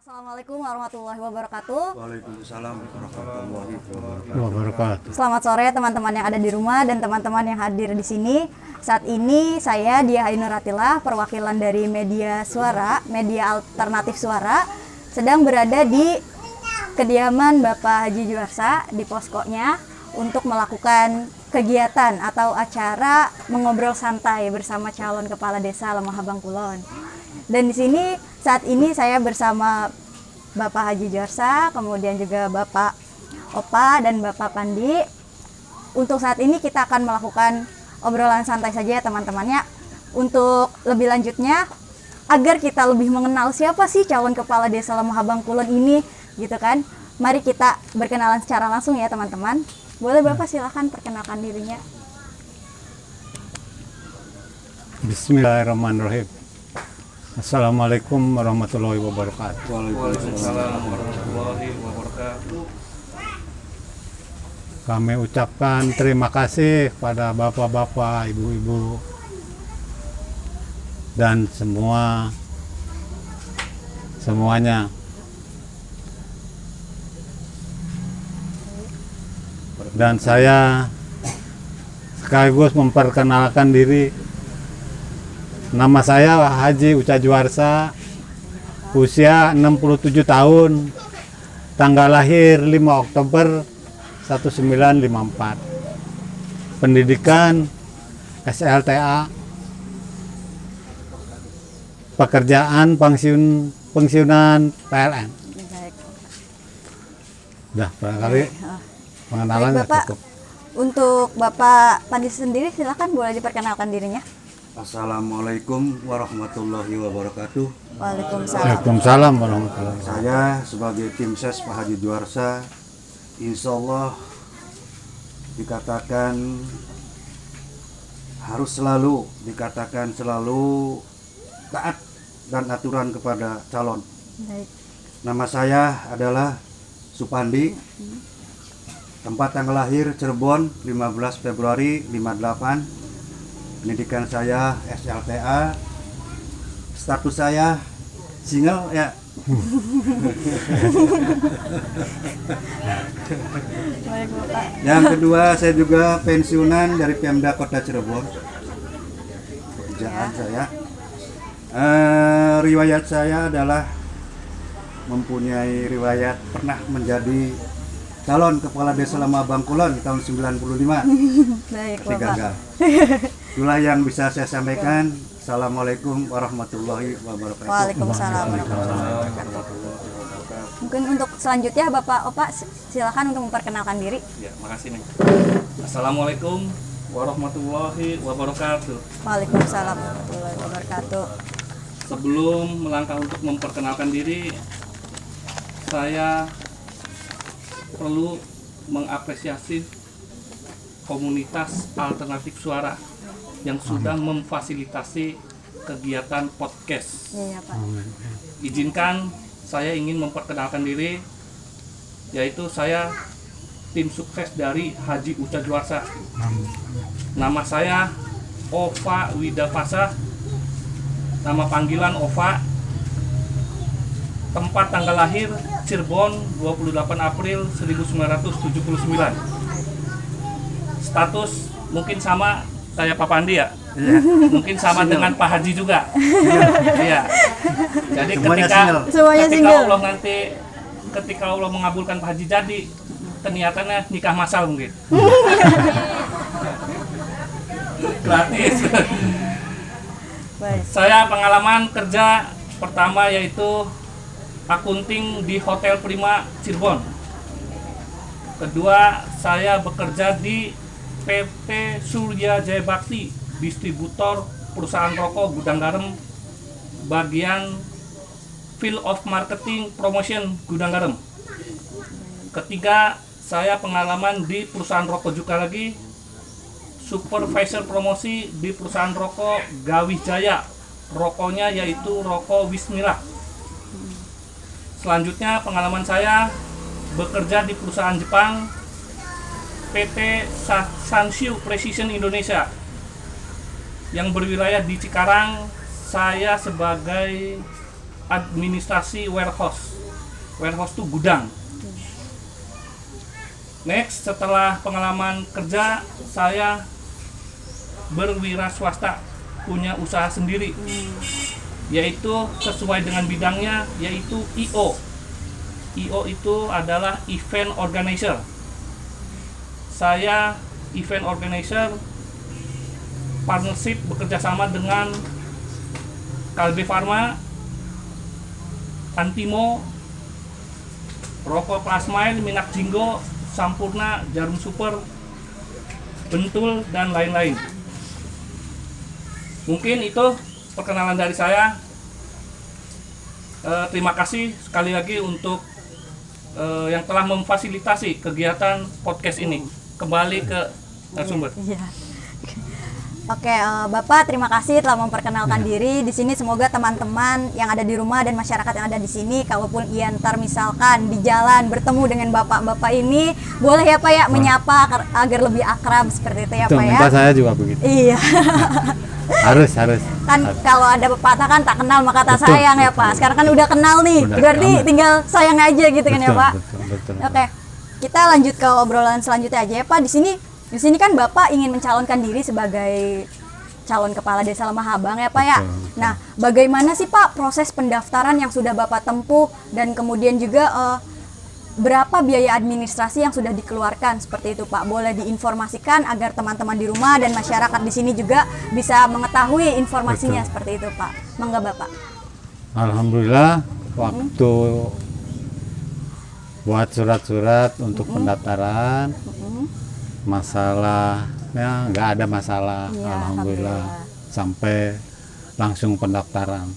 Assalamualaikum warahmatullahi wabarakatuh. Waalaikumsalam warahmatullahi wabarakatuh. Selamat sore teman-teman yang ada di rumah dan teman-teman yang hadir di sini. Saat ini saya Dia Ainur Atila, perwakilan dari media suara, media alternatif suara, sedang berada di kediaman Bapak Haji Juarsa di poskonya untuk melakukan kegiatan atau acara mengobrol santai bersama calon kepala desa Lemahabang Kulon. Dan di sini saat ini saya bersama Bapak Haji Juarsa, kemudian juga Bapak Opa dan Bapak Pandi. Untuk saat ini kita akan melakukan obrolan santai saja ya teman-temannya. Untuk lebih lanjutnya, agar kita lebih mengenal siapa sih calon kepala desa Lemahabang Kulon ini, gitu kan. Mari kita berkenalan secara langsung ya teman-teman. Boleh Bapak silakan perkenalkan dirinya. Bismillahirrahmanirrahim. Assalamualaikum warahmatullahi wabarakatuh. Waalaikumsalam warahmatullahi wabarakatuh. Kami ucapkan terima kasih kepada bapak-bapak, ibu-ibu, dan semuanya. Dan saya sekaligus memperkenalkan diri. Nama saya Haji Uca Juarsa, usia 67 tahun, tanggal lahir 5 Oktober 1954. Pendidikan SLTA, pekerjaan pensiunan PLN. Udah, barangkali pengenalan Baik, Bapak. cukup. Untuk Bapak Pandi sendiri silakan boleh diperkenalkan dirinya. Assalamualaikum warahmatullahi wabarakatuh. Waalaikumsalam. Waalaikumsalam warahmatullahi wabarakatuh. Saya sebagai tim ses Pak Haji Juarsa, insya Allah dikatakan selalu taat dan aturan kepada calon. Baik. Nama saya adalah Supandi. Tempat tanggal lahir Cirebon 15 Februari 58. Pendidikan saya SLTA. Status saya single ya. Baik, Bapak. Yang kedua, saya juga pensiunan dari Pemda Kota Cirebon. Pekerjaan saya. Riwayat saya adalah mempunyai riwayat pernah menjadi calon kepala desa Lemahabang Kulon di tahun 95. Baik, Tapi Bapak. gagal. Itulah yang bisa saya sampaikan. Assalamualaikum warahmatullahi wabarakatuh. Waalaikumsalam. Mungkin untuk selanjutnya Bapak Opa silakan untuk memperkenalkan diri. Ya, makasih nih. Assalamualaikum warahmatullahi wabarakatuh. Waalaikumsalam warahmatullahi wabarakatuh. Sebelum melangkah untuk memperkenalkan diri, saya perlu mengapresiasi komunitas alternatif suara yang sudah memfasilitasi kegiatan podcast. Iya, Pak. Izinkan saya ingin memperkenalkan diri, yaitu saya tim sukses dari Haji Uca Juarsa. Nama saya Ova Widafasa, nama panggilan Ova. Tempat tanggal lahir Cirebon 28 April 1979. Status mungkin sama kayak Pak Pandi ya. Mungkin sama dengan Pak Haji juga. Iya. Jadi Semuanya Semuanya ketika single. Allah nanti ketika Allah mengabulkan Pak Haji jadi keniatannya nikah masal mungkin. Gratis. Baik. Saya pengalaman kerja pertama yaitu akunting di Hotel Prima Cirebon. Kedua, saya bekerja di PT Surya Jaya Bakti, distributor perusahaan rokok Gudang Garam, bagian Field of Marketing Promotion Gudang Garam. Ketiga, saya pengalaman di perusahaan rokok juga lagi, supervisor promosi di perusahaan rokok Gawi Jaya. Rokoknya yaitu rokok Wismillah. Selanjutnya pengalaman saya bekerja di perusahaan Jepang PT Sanshu Precision Indonesia yang berwilayah di Cikarang. Saya sebagai administrasi warehouse. Warehouse itu gudang. Next, setelah pengalaman kerja, saya berwira swasta, punya usaha sendiri, yaitu sesuai dengan bidangnya, yaitu IO. IO itu adalah event organizer. Saya event organizer, partnership bekerja sama dengan Kalbe Pharma, Antimo, Rokok Plasmail, Minak Jinggo, Sampurna, Jarum Super, Bentul, dan lain-lain. Mungkin itu perkenalan dari saya. Terima kasih sekali lagi untuk yang telah memfasilitasi kegiatan podcast ini. Kembali ke narasumber. Iya. Oke, Bapak terima kasih telah memperkenalkan diri di sini. Semoga teman-teman yang ada di rumah dan masyarakat yang ada di sini, kalaupun ia ntar misalkan di jalan bertemu dengan bapak-bapak ini, boleh ya Pak ya menyapa agar lebih akrab seperti itu ya Itu Pak ya. minta saya juga begitu. Iya. harus Kan kalau ada pepatah kan tak kenal maka tak Betul, sayang ya betul. Pak. Sekarang kan udah kenal nih, Udah, berarti aman. tinggal sayang aja gitu kan ya Pak. Betul. Oke, kita lanjut ke obrolan selanjutnya aja ya Pak. Di sini kan Bapak ingin mencalonkan diri sebagai calon kepala desa Lemah Abang ya Pak ya. Betul. Nah, bagaimana sih Pak proses pendaftaran yang sudah Bapak tempuh dan kemudian juga berapa biaya administrasi yang sudah dikeluarkan seperti itu Pak? Boleh diinformasikan agar teman-teman di rumah dan masyarakat di sini juga bisa mengetahui informasinya. Betul. Seperti itu Pak. Mangga Bapak. Alhamdulillah waktu buat surat-surat untuk pendaftaran, masalahnya nggak ada masalah. Iya, Alhamdulillah sampai langsung pendaftaran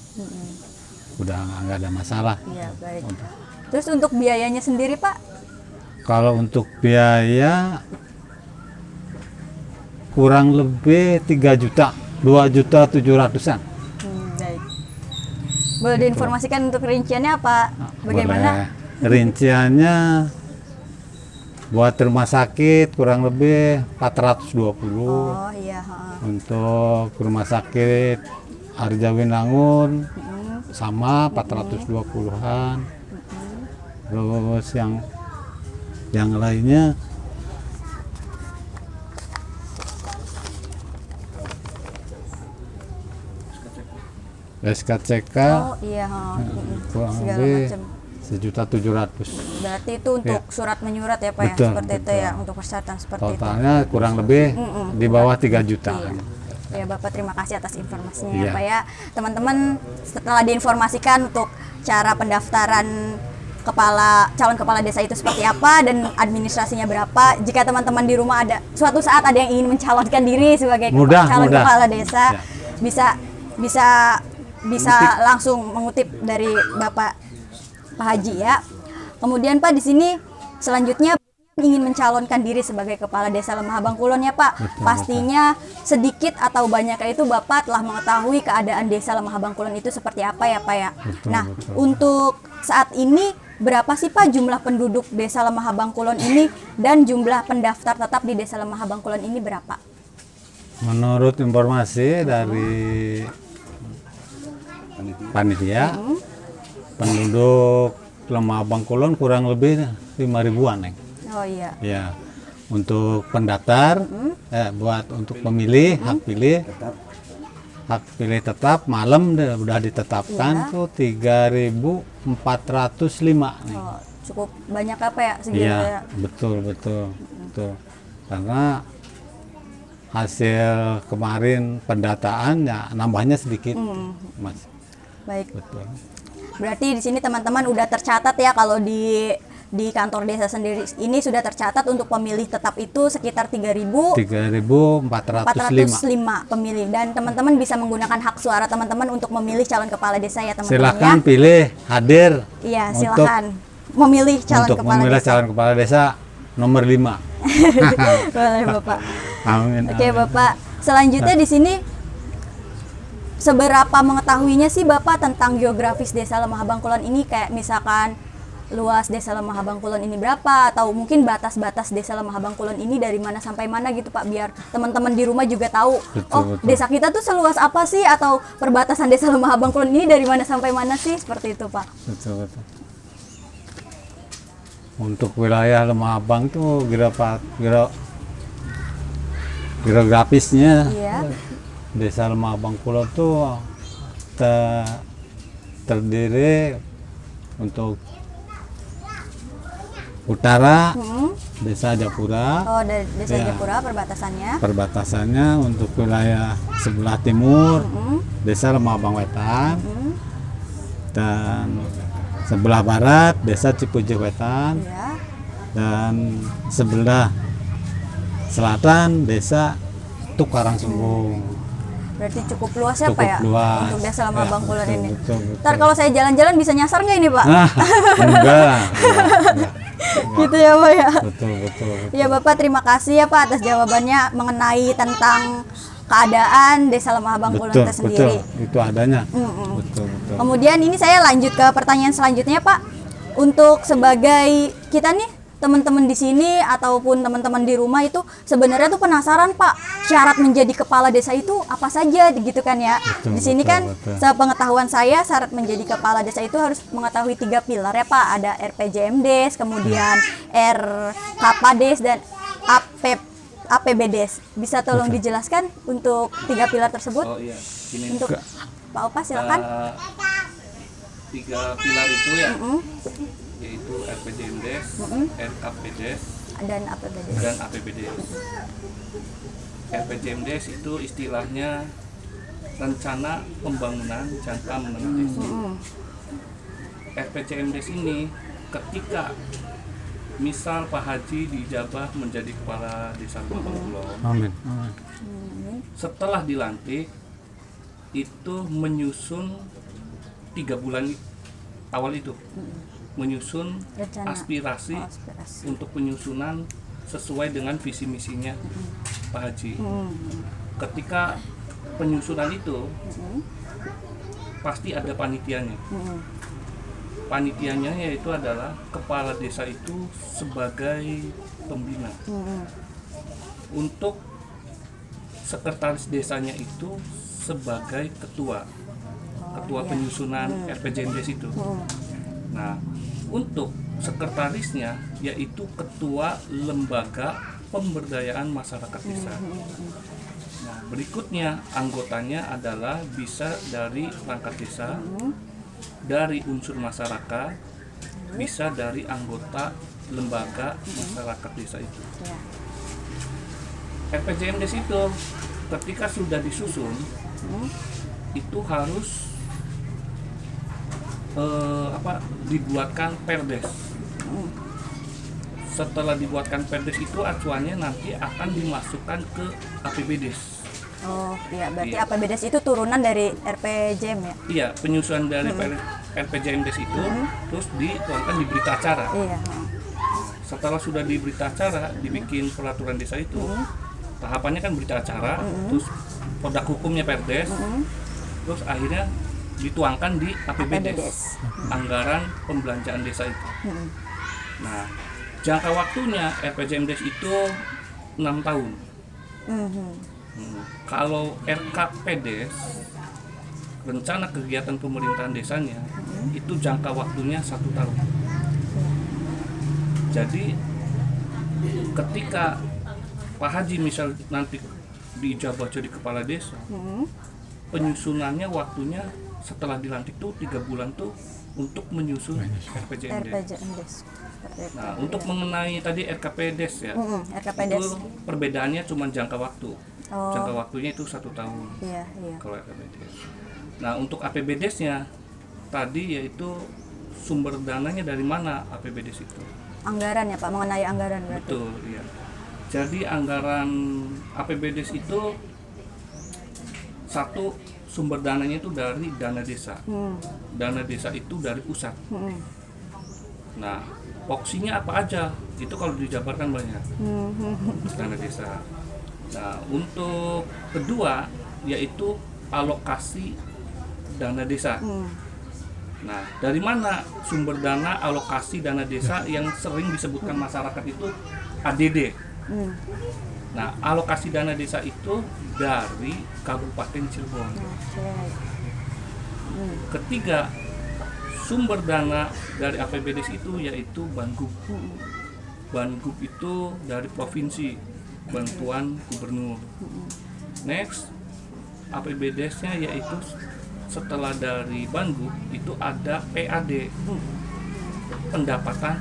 udah nggak ada masalah. Iya, baik. Terus untuk biayanya sendiri Pak? Kalau untuk biaya kurang lebih 3 juta, 2.700.000-an. Baik. Boleh diinformasikan untuk rinciannya apa? Bagaimana? Boleh. Rinciannya buat rumah sakit kurang lebih 420. Oh iya. Untuk rumah sakit Arjawinangun sama 420-an. Terus yang lainnya SKCK Oh iya. kurang Segala lebih macam. 1.700.000. Berarti itu untuk surat menyurat ya Pak ya, Betul, seperti itu betul. ya, untuk persyaratan seperti itu. Totalnya kurang lebih di bawah 3 juta. Ya Bapak terima kasih atas informasinya ya Iya. Pak ya. Teman-teman setelah diinformasikan untuk cara pendaftaran calon kepala desa itu seperti apa dan administrasinya berapa. Jika teman-teman di rumah ada suatu saat ada yang ingin mencalonkan diri sebagai calon Mudah. kepala desa, Ya. bisa langsung mengutip dari Bapak Pak Haji ya. Kemudian Pak di sini selanjutnya ingin mencalonkan diri sebagai kepala desa Lemah Abang Kulon ya Pak. Betul, Pastinya sedikit atau banyaknya itu Bapak telah mengetahui keadaan desa Lemah Abang Kulon itu seperti apa ya Pak ya. Betul, Nah, betul. untuk saat ini berapa sih Pak jumlah penduduk desa Lemah Abang Kulon ini dan jumlah pendaftar tetap di desa Lemah Abang Kulon ini berapa? Menurut informasi dari panitia, penduduk Lemah Abang Kulon kurang lebih 5.000-an, Neng. Oh iya. Ya, untuk pendaftar, buat untuk pemilih, hak pilih tetap malam udah ditetapkan tuh 3.405 nih. Oh, cukup banyak apa ya segitu Iya, ya? betul. Karena hasil kemarin pendataan ya nambahnya sedikit, Mas. Baik. Betul. Berarti di sini teman-teman udah tercatat ya kalau di kantor desa sendiri ini sudah tercatat untuk pemilih tetap itu sekitar 3.405. pemilih dan teman-teman bisa menggunakan hak suara teman-teman untuk memilih calon kepala desa ya teman-teman Silakan ya. pilih hadir. Iya, untuk- silakan memilih calon untuk kepala memilih desa. calon kepala desa nomor 5. Boleh Bapak. Amin. Oke amin. Bapak, selanjutnya di sini seberapa mengetahuinya sih Bapak tentang geografis desa Lemah Abang Kulon ini, kayak misalkan luas Desa Lemah Bangkulon ini berapa, atau mungkin batas-batas Desa Lemah Bangkulon ini dari mana sampai mana gitu Pak, biar teman-teman di rumah juga tahu, Betul. desa kita tuh seluas apa sih, atau perbatasan Desa Lemah Bangkulon ini dari mana sampai mana sih, seperti itu Pak. Betul. Untuk wilayah Lemah Abang tuh geografisnya Iya. Desa Lemah Bangkulon tuh terdiri untuk utara Desa Japura, Oh, dari Desa Ya. Japura perbatasannya. perbatasannya untuk wilayah sebelah timur Desa Lemah Abang Wetan, dan sebelah barat Desa Cipuji Wetan, Iya. dan sebelah selatan Desa Tukarang Sumbung. Berarti cukup luas ya Pak Cukup ya luas. untuk Desa Lemah Ya, Bangkulon betul, ini. betul. Ntar kalau saya jalan-jalan bisa nyasar nggak ini Pak? Nah, enggak. Gitu ya Pak ya. Betul. Ya Bapak, terima kasih ya Pak atas jawabannya mengenai tentang keadaan Desa Lemah Bangkulon itu sendiri. Itu adanya. Betul. Kemudian ini saya lanjut ke pertanyaan selanjutnya Pak. Untuk sebagai kita nih teman-teman di sini ataupun teman-teman di rumah itu sebenarnya tuh penasaran Pak, syarat menjadi kepala desa itu apa saja gitu kan ya. Di sini kan sepengetahuan saya syarat menjadi kepala desa itu harus mengetahui 3 pilar ya Pak. Ada RPJMDes, kemudian RKPdes dan APBdes. Bisa tolong dijelaskan untuk 3 pilar tersebut? Oh iya, gini. Untuk Pak Opa silakan. 3 pilar itu ya, yaitu RPJMDes, RKPdes, Dan APBdes. dan APBdes. RPJMDes itu istilahnya rencana pembangunan jangka menengah desa. RPJMDes ini ketika misal Pak Haji dijabah menjadi kepala desa Lemah Bangkulon, Amin. setelah dilantik itu menyusun 3 bulan awal itu menyusun Rencana. aspirasi Aspirasi. untuk penyusunan sesuai dengan visi misinya Pak Haji. Ketika penyusunan itu pasti ada panitianya. Panitianya yaitu adalah kepala desa itu sebagai pembina. Untuk sekretaris desanya itu sebagai ketua penyusunan RPJMDes itu. Nah, untuk sekretarisnya yaitu ketua lembaga pemberdayaan masyarakat desa. Nah, berikutnya anggotanya adalah bisa dari perangkat desa, dari unsur masyarakat, bisa dari anggota lembaga masyarakat desa itu. RPJMDes itu ketika sudah disusun itu harus dibuatkan perdes. Setelah dibuatkan perdes itu acuannya nanti akan dimasukkan ke APBdes. Oh iya, berarti Iya. APBdes itu turunan dari RPJM ya? Iya, penyusunan dari RPJMDes itu terus dituangkan di berita acara. Iya. Setelah sudah di berita acara dibikin peraturan desa itu, tahapannya kan berita acara, terus produk hukumnya perdes, terus akhirnya dituangkan di APBdes, anggaran pembelanjaan desa itu. Nah, jangka waktunya RPJMDes itu 6 tahun. Kalau RKPdes, rencana kegiatan pemerintahan desanya, itu jangka waktunya 1 tahun. Jadi ketika Pak Haji misal nanti diijabah jadi kepala desa, penyusunannya waktunya setelah dilantik tuh 3 bulan tuh untuk menyusun RPJMDes. RPJMDes. Seperti itu. Nah, untuk mengenai tadi RKPdes ya, RKPdes. itu perbedaannya cuma jangka waktu. Oh. Jangka waktunya itu 1 tahun Iya. kalau RKPdes. Nah, untuk APBDes-nya tadi yaitu sumber dananya dari mana APBdes itu? Anggaran ya Pak, mengenai anggaran berarti. Betul, iya. Jadi anggaran APBDes itu satu sumber dananya itu dari dana desa. Dana desa itu dari pusat. Nah, porsinya apa aja? Itu kalau dijabarkan banyak. Dana desa. Nah, untuk kedua yaitu alokasi dana desa. Nah, dari mana sumber dana alokasi dana desa yang sering disebutkan masyarakat itu ADD? Nah, alokasi dana desa itu dari Kabupaten Cirebon. Ketiga, sumber dana dari APBD itu yaitu Banggup. Banggup itu dari provinsi, bantuan gubernur. Next, APBD-nya yaitu setelah dari Banggup itu ada PAD, pendapatan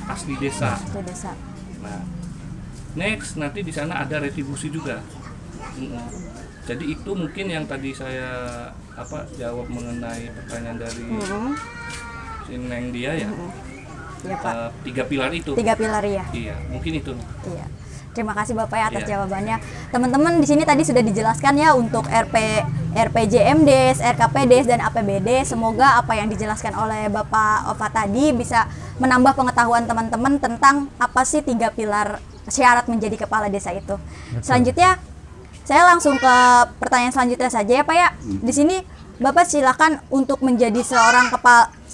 asli desa. Nah, next nanti di sana ada retribusi juga. Jadi itu mungkin yang tadi saya jawab mengenai pertanyaan dari si Neng dia ya. Iya, Pak. 3 pilar itu. 3 pilar ya. Iya, mungkin itu. Iya. Terima kasih Bapak ya atas Iya. jawabannya. Teman-teman di sini tadi sudah dijelaskan ya untuk RPJMDes, RKPDes dan APBD. Semoga apa yang dijelaskan oleh Bapak Ova tadi bisa menambah pengetahuan teman-teman tentang apa sih 3 pilar syarat menjadi kepala desa itu. Selanjutnya saya langsung ke pertanyaan selanjutnya saja ya Pak ya. Di sini Bapak silakan untuk menjadi seorang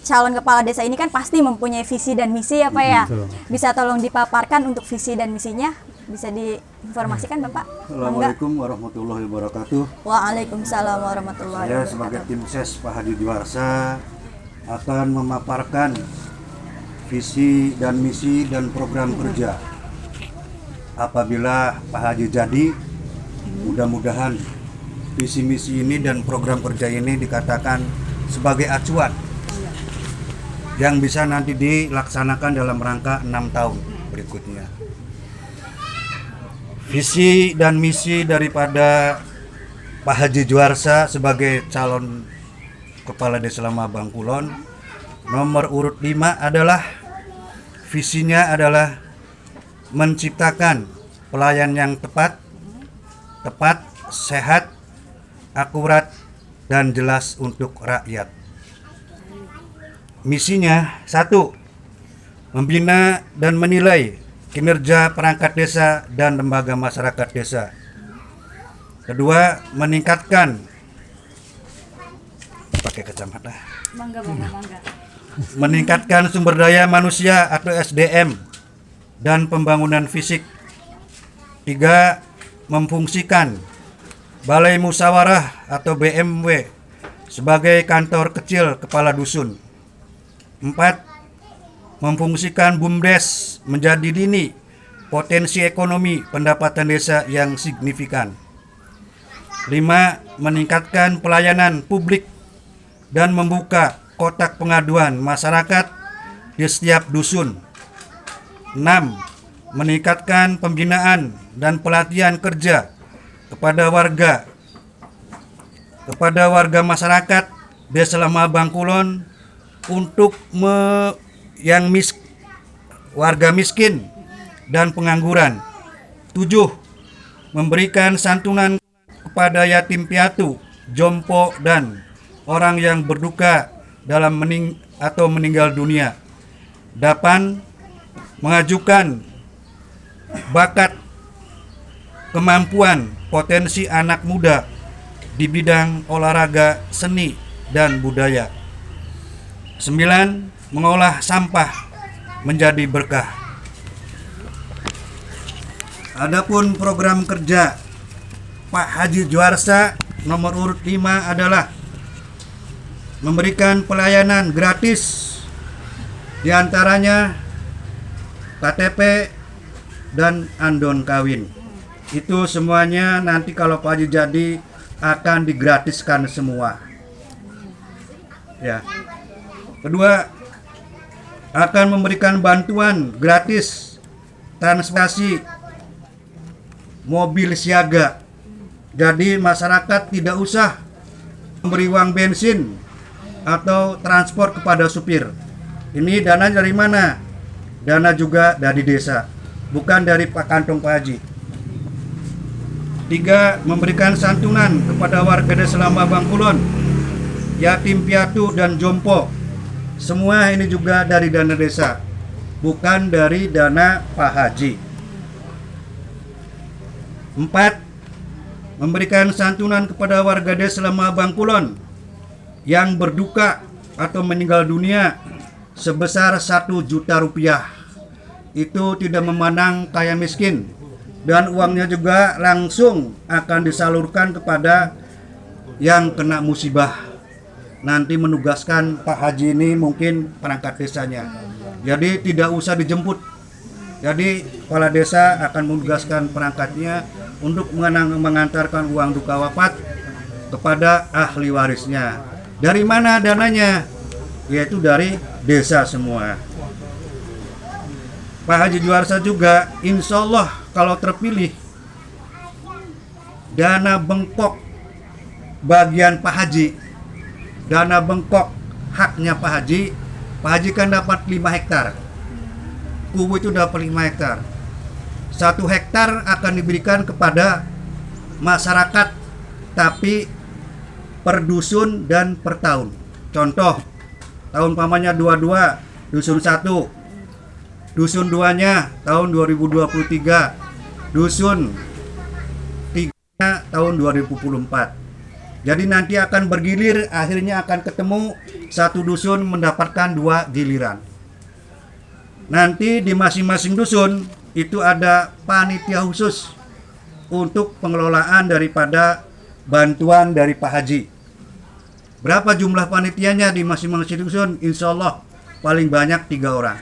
calon kepala desa ini kan pasti mempunyai visi dan misi ya Pak ya. Betul. Bisa tolong dipaparkan untuk visi dan misinya? Bisa diinformasikan Bapak? Assalamualaikum warahmatullahi wabarakatuh. Waalaikumsalam warahmatullahi Saya sebagai wabarakatuh. tim ses Pak Haji Juwarsa akan memaparkan visi dan misi dan program kerja. Apabila Pak Haji jadi, mudah-mudahan visi misi ini dan program kerja ini dikatakan sebagai acuan yang bisa nanti dilaksanakan dalam rangka 6 tahun berikutnya. Visi dan misi daripada Pak Haji Juwarsa sebagai calon kepala desa Lama Bangkulon nomor urut 5 adalah visinya adalah menciptakan pelayan yang tepat, sehat, akurat dan jelas untuk rakyat. Misinya 1. Membina dan menilai kinerja perangkat desa dan lembaga masyarakat desa. 2. Meningkatkan pakai kacamata. Bangga. Meningkatkan sumber daya manusia atau SDM dan pembangunan fisik. 3. Memfungsikan Balai Musyawarah atau BMW sebagai kantor kecil kepala dusun. 4. Memfungsikan BUMDes menjadi lini potensi ekonomi pendapatan desa yang signifikan. 5. Meningkatkan pelayanan publik dan membuka kotak pengaduan masyarakat di setiap dusun. 6. Meningkatkan pembinaan dan pelatihan kerja kepada warga masyarakat Desa Lama Bangkulon untuk warga miskin dan pengangguran. 7. Memberikan santunan kepada yatim piatu, jompo dan orang yang berduka dalam meninggal dunia. 8. Mengajukan bakat, kemampuan, potensi anak muda di bidang olahraga, seni dan budaya. 9. Mengolah sampah menjadi berkah. Adapun program kerja Pak Haji Juwarsa nomor urut 5 adalah memberikan pelayanan gratis, diantaranya KTP dan andon kawin. Itu semuanya nanti kalau Pak Haji jadi akan digratiskan semua. Ya. Kedua, akan memberikan bantuan gratis transportasi mobil siaga. Jadi masyarakat tidak usah memberi uang bensin atau transport kepada supir. Ini dana dari mana? Dana juga dari desa, bukan dari kantong Pak Haji. 3. Memberikan santunan kepada warga Desa Lama Bangkulon, yatim piatu dan jompo. Semua ini juga dari dana desa, bukan dari dana Pak Haji. 4. Memberikan santunan kepada warga Desa Lama Bangkulon yang berduka atau meninggal dunia sebesar 1 juta rupiah. Itu tidak memandang kaya miskin, dan uangnya juga langsung akan disalurkan kepada yang kena musibah. Nanti menugaskan Pak Haji ini mungkin perangkat desanya, jadi tidak usah dijemput. Jadi kepala desa akan menugaskan perangkatnya untuk mengantarkan uang duka wafat kepada ahli warisnya. Dari mana dananya? Yaitu dari desa semua. Pak Haji Juarsa juga insya Allah kalau terpilih, dana bengkok bagian Pak Haji, dana bengkok haknya Pak Haji kan dapat 5 hektar. Kubu itu dapat 5 hektar. 1 hektar akan diberikan kepada masyarakat, tapi per dusun dan per tahun. Contoh, tahun pamannya 22, dusun 1. Dusun 2-nya tahun 2023. Dusun 3-nya tahun 2024. Jadi nanti akan bergilir, akhirnya akan ketemu satu dusun mendapatkan 2 giliran. Nanti di masing-masing dusun itu ada panitia khusus untuk pengelolaan daripada bantuan dari Pak Haji. Berapa jumlah panitianya di masing-masing dusun? Insya Allah paling banyak 3 orang.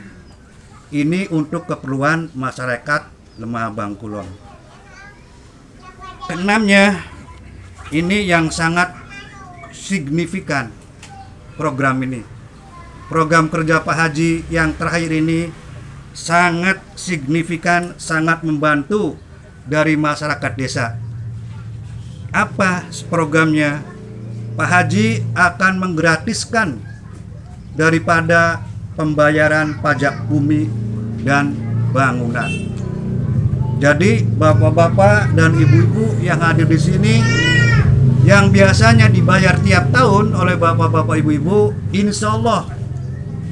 Ini untuk keperluan masyarakat Lemah Bangkulon. Keenamnya, ini yang sangat signifikan program ini. Program kerja Pak Haji yang terakhir ini sangat signifikan, sangat membantu dari masyarakat desa. Apa programnya? Pak Haji akan menggratiskan daripada pembayaran pajak bumi dan bangunan. Jadi bapak-bapak dan ibu-ibu yang hadir di sini, yang biasanya dibayar tiap tahun oleh bapak-bapak ibu-ibu, insya Allah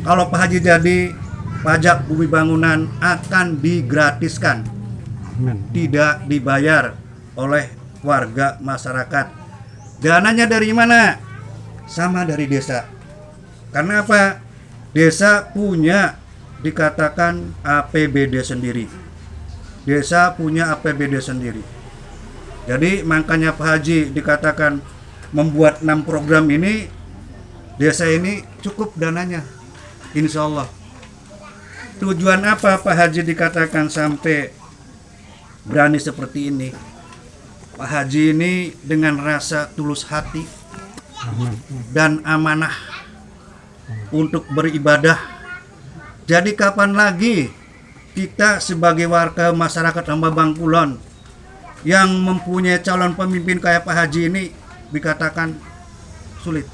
kalau Pak Haji jadi, pajak bumi bangunan akan digratiskan, tidak dibayar oleh warga masyarakat. Dananya dari mana? Sama dari desa. Karena apa? Desa punya dikatakan APBD sendiri. Desa punya APBD sendiri. Jadi makanya Pak Haji dikatakan membuat 6 program ini, desa ini cukup dananya, insya Allah. Tujuan apa Pak Haji dikatakan sampai berani seperti ini? Pak Haji ini dengan rasa tulus hati dan amanah untuk beribadah. Jadi kapan lagi kita sebagai warga masyarakat Lemah Bangkulon yang mempunyai calon pemimpin kayak Pak Haji ini dikatakan sulit.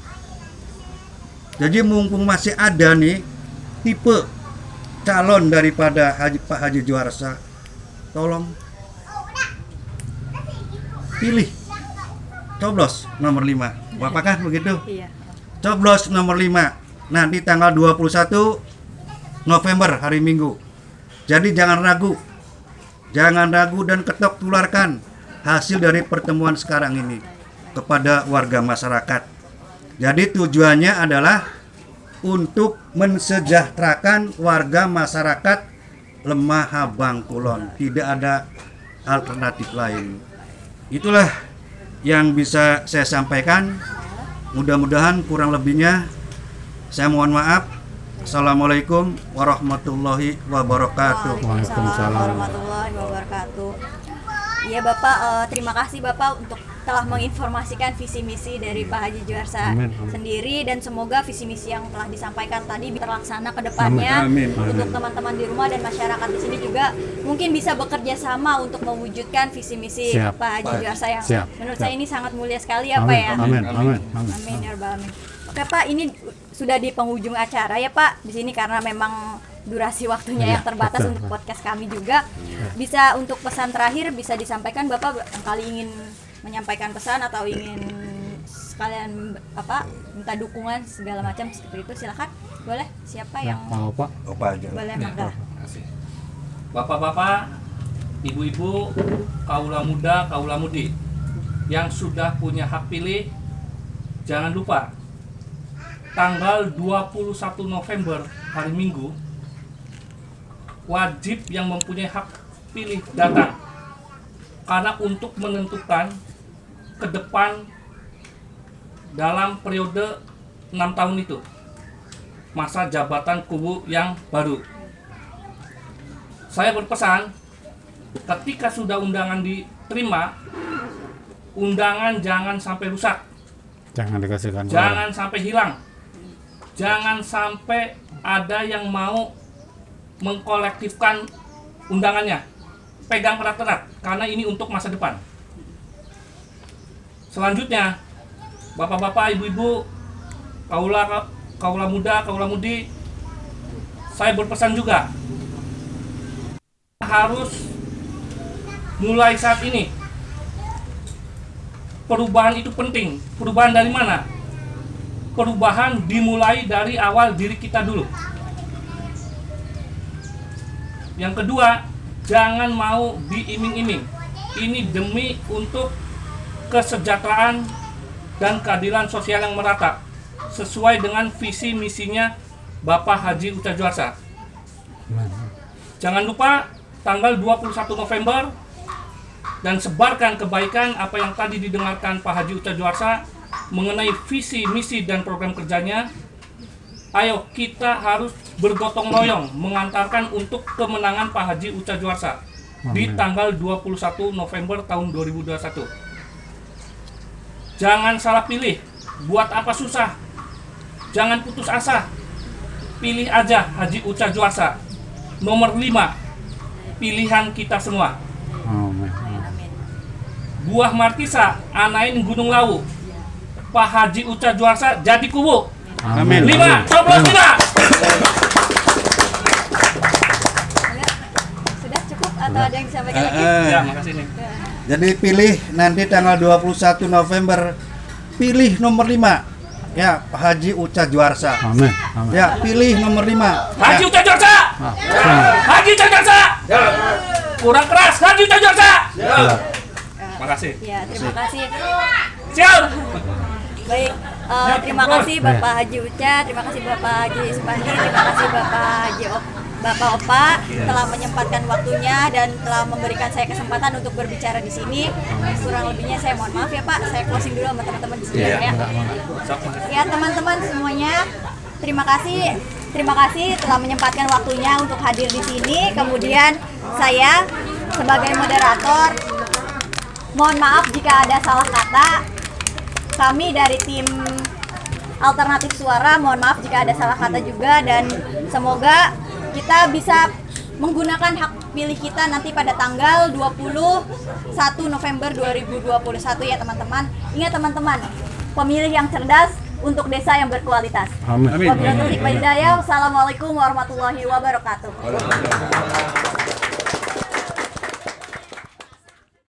Jadi mumpung masih ada nih tipe calon daripada Pak Haji Juarsa, tolong pilih, coblos nomor 5. Apakah begitu? Iya. Coblos nomor 5 nanti tanggal 21 November hari Minggu. Jadi jangan ragu dan ketok tularkan hasil dari pertemuan sekarang ini kepada warga masyarakat. Jadi tujuannya adalah untuk mensejahterakan warga masyarakat Lemah Bangkulon. Tidak ada alternatif lain. Itulah yang bisa saya sampaikan. Mudah-mudahan kurang lebihnya saya mohon maaf. Assalamualaikum warahmatullahi wabarakatuh. Waalaikumsalam warahmatullahi wabarakatuh. Iya Bapak, terima kasih Bapak untuk telah menginformasikan visi misi dari Pak Haji Juarsa sendiri, dan semoga visi misi yang telah disampaikan tadi terlaksana ke depannya. Untuk teman-teman di rumah dan masyarakat di sini juga mungkin bisa bekerja sama untuk mewujudkan visi misi Pak Haji Juarsa yang menurut saya ini sangat mulia sekali ya Pak ya. Amin ya rabbal alamin. Oke Pak, ini sudah di penghujung acara ya Pak di sini, karena memang durasi waktunya yang terbatas untuk podcast kami juga. Bisa untuk pesan terakhir bisa disampaikan Bapak, kali ingin menyampaikan pesan atau ingin sekalian minta dukungan segala macam seperti itu, silakan. Boleh, siapa yang Pak? Opa aja. Boleh, mangga. Bapak-bapak, ibu-ibu, kaula muda, kaula mudi yang sudah punya hak pilih, jangan lupa tanggal 21 November hari Minggu, wajib yang mempunyai hak pilih datang. Karena untuk menentukan ke depan dalam periode 6 tahun itu, masa jabatan kubu yang baru. Saya berpesan, ketika sudah undangan diterima, undangan jangan sampai rusak, Jangan dikasihkan jangan sampai hilang, jangan sampai ada yang mau mengkolektifkan undangannya. Pegang erat-erat, karena ini untuk masa depan. Selanjutnya, bapak-bapak, ibu-ibu, kaula muda, kaula mudi, saya berpesan juga, harus mulai saat ini. Perubahan itu penting. Perubahan dari mana? Perubahan dimulai dari awal diri kita dulu. Yang kedua, jangan mau diiming-iming. Ini demi untuk kesejahteraan dan keadilan sosial yang merata, sesuai dengan visi misinya Bapak Haji Uca Djuarsa. Jangan lupa tanggal 21 November dan sebarkan kebaikan apa yang tadi didengarkan Pak Haji Uca Djuarsa mengenai visi, misi, dan program kerjanya. Ayo kita harus bergotong royong mengantarkan untuk kemenangan Pak Haji Uca Djuarsa di tanggal 21 November tahun 2021. Jangan salah pilih, buat apa susah, jangan putus asa, pilih aja Haji Uca Djuarsa, nomor 5, pilihan kita semua. Amin. Buah markisa, anain Gunung Lawu, Pak Haji Uca Djuarsa jadi kubu. Amin. 5, coblos 5. Sudah cukup atau ada yang disampaikan lagi? Ya, makasih nih. Jadi pilih nanti tanggal 21 November, pilih nomor 5. Ya, Pak Haji Uca Djuarsa. Amin. Amin. Ya, pilih nomor 5. Haji Uca Djuarsa. Haji Uca Djuarsa. Kurang keras, Haji Uca Djuarsa. Makasih. Ya, terima kasih. Siap. Baik, terima kasih Bapak Haji Uca, terima kasih Bapak Haji Supandi, terima kasih Bapak Opa telah menyempatkan waktunya dan telah memberikan saya kesempatan untuk berbicara di sini. Kurang lebihnya saya mohon maaf ya Pak, saya closing dulu sama teman-teman di sini ya. Ya teman-teman semuanya, terima kasih telah menyempatkan waktunya untuk hadir di sini. Kemudian saya sebagai moderator mohon maaf jika ada salah kata. Kami dari tim Alternatif Suara mohon maaf jika ada salah kata juga, dan semoga kita bisa menggunakan hak pilih kita nanti pada tanggal 21 November 2021 ya teman-teman. Ingat teman-teman, pemilih yang cerdas untuk desa yang berkualitas. Amin. Wabillahi taufiq wal hidayah. Wassalamualaikum warahmatullahi wabarakatuh.